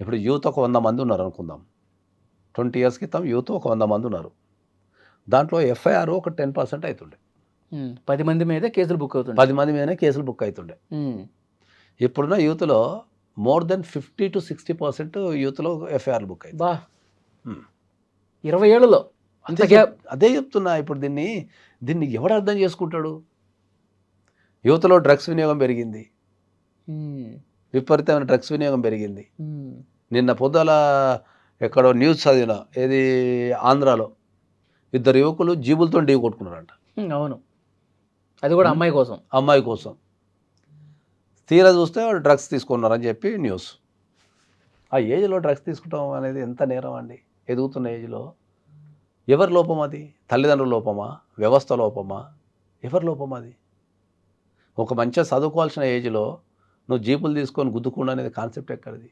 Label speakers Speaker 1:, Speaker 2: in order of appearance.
Speaker 1: ఇప్పుడు యూత్ ఒక 100 మంది ఉన్నారు అనుకుందాం. 20 ఇయర్స్ క్రితం యూత్ ఒక 100 మంది ఉన్నారు. దాంట్లో ఎఫ్ఐఆర్ ఒక 10% అవుతుండే.
Speaker 2: 10 మంది మీదే కేసులు బుక్ అవుతుంది.
Speaker 1: 10 మంది మీదనే కేసులు బుక్ అవుతుండే. ఇప్పుడున్న యూత్లో మోర్ దెన్ 50 to 60% యూత్లో ఎఫ్ఐఆర్లు బుక్ అవుతాయి.
Speaker 2: బా 20 ఏళ్ళలో అంత గ్యాప్.
Speaker 1: అదే చెప్తున్నా. ఇప్పుడు దీన్ని ఎవడు అర్థం చేసుకుంటాడు? యువతలో డ్రగ్స్ వినియోగం పెరిగింది, విపరీతమైన డ్రగ్స్ వినియోగం పెరిగింది. నిన్న పొద్దుల ఎక్కడో న్యూస్ చదివిన, ఏది ఆంధ్రాలో 2 యువకులు జీబులతో ఢీ కొట్టుకున్నారంట.
Speaker 2: అవును, అది కూడా అమ్మాయి కోసం.
Speaker 1: తీరా చూస్తే వాళ్ళు డ్రగ్స్ తీసుకున్నారని చెప్పి న్యూస్. ఆ ఏజ్లో డ్రగ్స్ తీసుకుంటాం అనేది ఎంత నేరం అండి? ఎదుగుతున్న ఏజ్లో. ఎవరి లోపం అది? తల్లిదండ్రుల లోపమా? వ్యవస్థ లోపమా? ఎవరి లోపం అది? ఒక మంచిగా చదువుకోవాల్సిన ఏజ్లో నువ్వు జీపులు తీసుకొని గుద్దుకుండా అనేది కాన్సెప్ట్ ఎక్కడిది?